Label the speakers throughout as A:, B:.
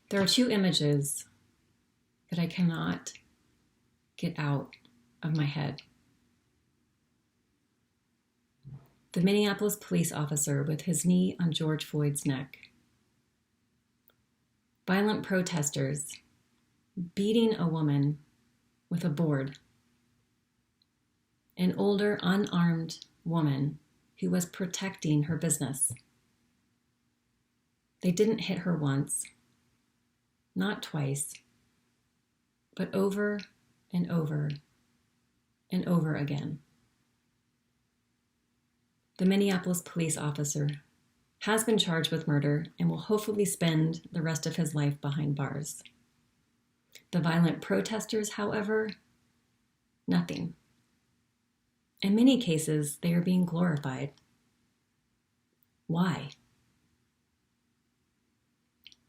A: There are two images that I cannot get out of my head. The Minneapolis police officer with his knee on George Floyd's neck. Violent protesters beating a woman with a board. An older, unarmed woman who was protecting her business. They didn't hit her once, not twice, but over and over and over again. The Minneapolis police officer has been charged with murder and will hopefully spend the rest of his life behind bars. The violent protesters, however, nothing. In many cases, they are being glorified. Why?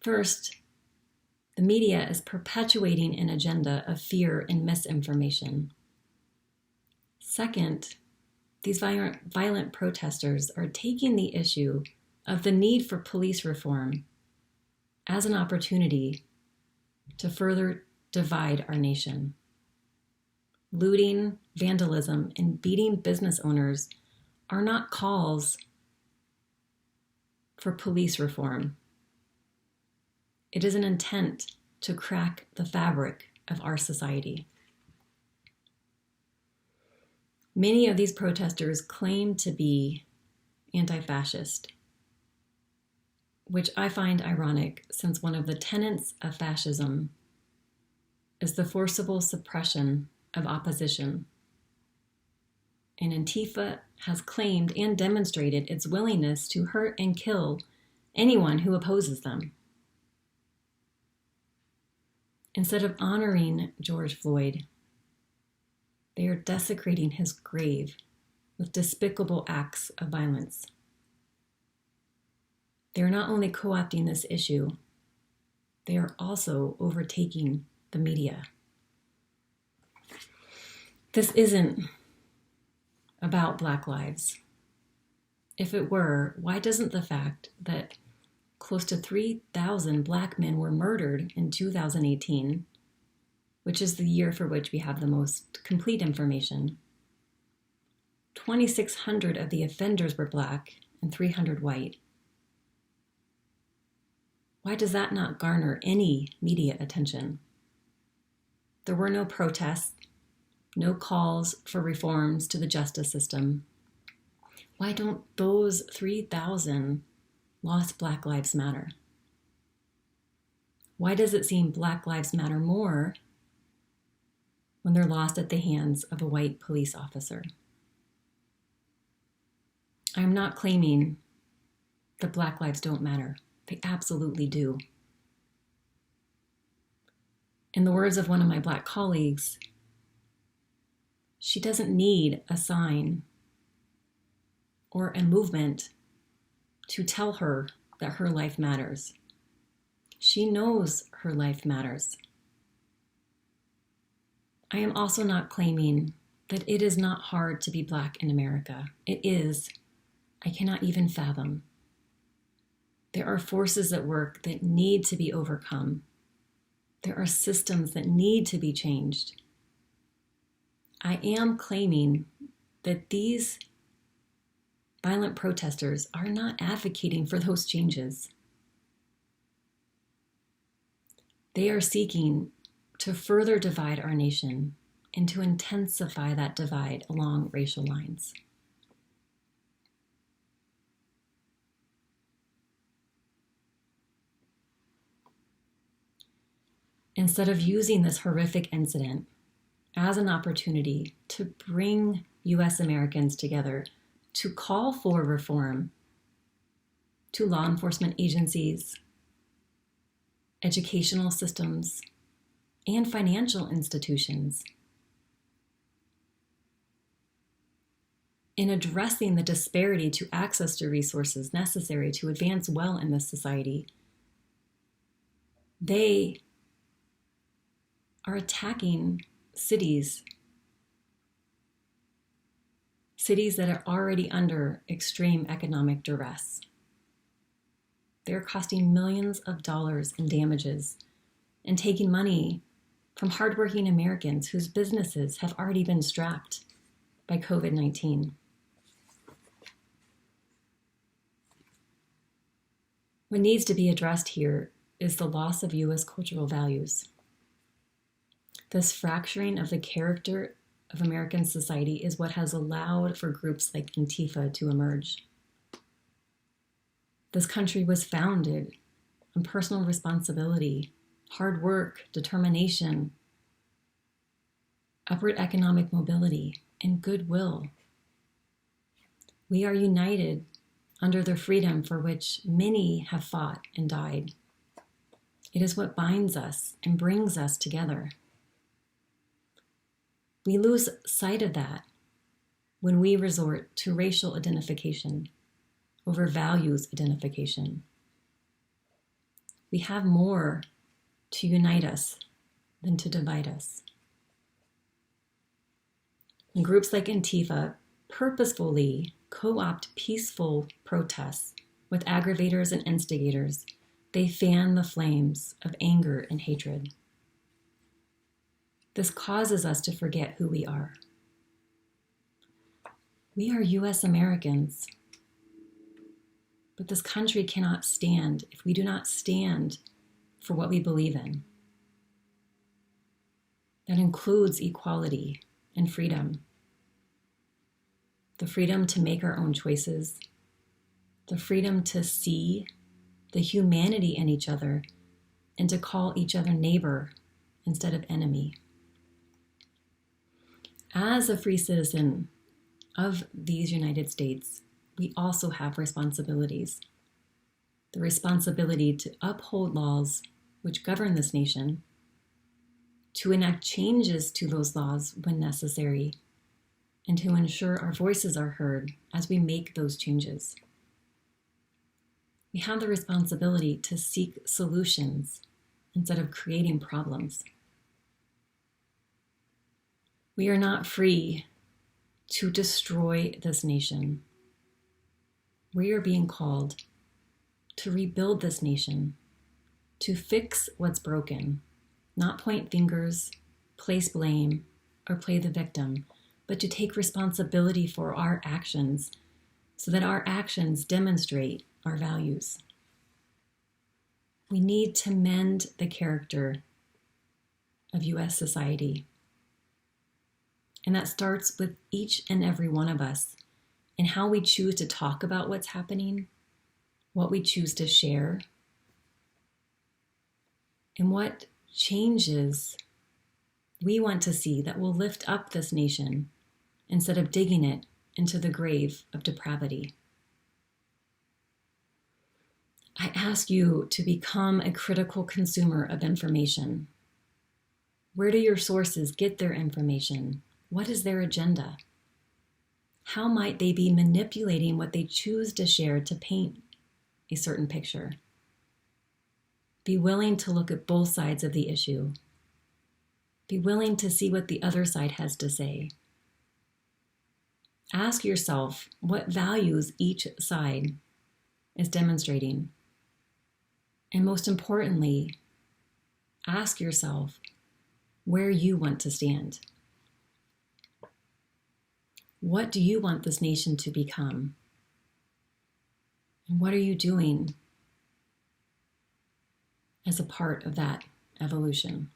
A: First, the media is perpetuating an agenda of fear and misinformation. Second, these violent protesters are taking the issue of the need for police reform as an opportunity to further divide our nation. Looting, vandalism, and beating business owners are not calls for police reform. It is an intent to crack the fabric of our society. Many of these protesters claim to be anti-fascist, which I find ironic since one of the tenets of fascism is the forcible suppression of opposition. And Antifa has claimed and demonstrated its willingness to hurt and kill anyone who opposes them. Instead of honoring George Floyd, they are desecrating his grave with despicable acts of violence. They are not only co-opting this issue, they are also overtaking the media. This isn't about Black lives. If it were, why doesn't the fact that close to 3,000 Black men were murdered in 2018, which is the year for which we have the most complete information, 2,600 of the offenders were Black and 300 white. Why does that not garner any media attention? There were no protests, no calls for reforms to the justice system. Why don't those 3,000 lost Black lives matter? Why does it seem Black lives matter more when they're lost at the hands of a white police officer? I'm not claiming that Black lives don't matter. They absolutely do. In the words of one of my Black colleagues, she doesn't need a sign or a movement to tell her that her life matters. She knows her life matters. I am also not claiming that it is not hard to be Black in America. It is. I cannot even fathom. There are forces at work that need to be overcome. There are systems that need to be changed. I am claiming that these violent protesters are not advocating for those changes. They are seeking to further divide our nation and to intensify that divide along racial lines. Instead of using this horrific incident as an opportunity to bring U.S. Americans together, to call for reform to law enforcement agencies, educational systems, and financial institutions, in addressing the disparity to access to resources necessary to advance well in this society, they are attacking cities that are already under extreme economic duress. They're costing millions of dollars in damages and taking money from hardworking Americans whose businesses have already been strapped by COVID-19. What needs to be addressed here is the loss of U.S. cultural values. This fracturing of the character of American society is what has allowed for groups like Antifa to emerge. This country was founded on personal responsibility, hard work, determination, upward economic mobility, and goodwill. We are united under the freedom for which many have fought and died. It is what binds us and brings us together. We lose sight of that when we resort to racial identification over values identification. We have more to unite us than to divide us. When groups like Antifa purposefully co-opt peaceful protests with aggravators and instigators, they fan the flames of anger and hatred. This causes us to forget who we are. We are U.S. Americans, but this country cannot stand if we do not stand for what we believe in. That includes equality and freedom. The freedom to make our own choices, the freedom to see the humanity in each other and to call each other neighbor instead of enemy. As a free citizen of these United States, we also have responsibilities. The responsibility to uphold laws which govern this nation, to enact changes to those laws when necessary, and to ensure our voices are heard as we make those changes. We have the responsibility to seek solutions instead of creating problems. We are not free to destroy this nation. We are being called to rebuild this nation, to fix what's broken, not point fingers, place blame, or play the victim, but to take responsibility for our actions so that our actions demonstrate our values. We need to mend the character of U.S. society. And that starts with each and every one of us and how we choose to talk about what's happening, what we choose to share, and what changes we want to see that will lift up this nation instead of digging it into the grave of depravity. I ask you to become a critical consumer of information. Where do your sources get their information? What is their agenda? How might they be manipulating what they choose to share to paint a certain picture? Be willing to look at both sides of the issue. Be willing to see what the other side has to say. Ask yourself what values each side is demonstrating. And most importantly, ask yourself where you want to stand. What do you want this nation to become? And what are you doing as a part of that evolution?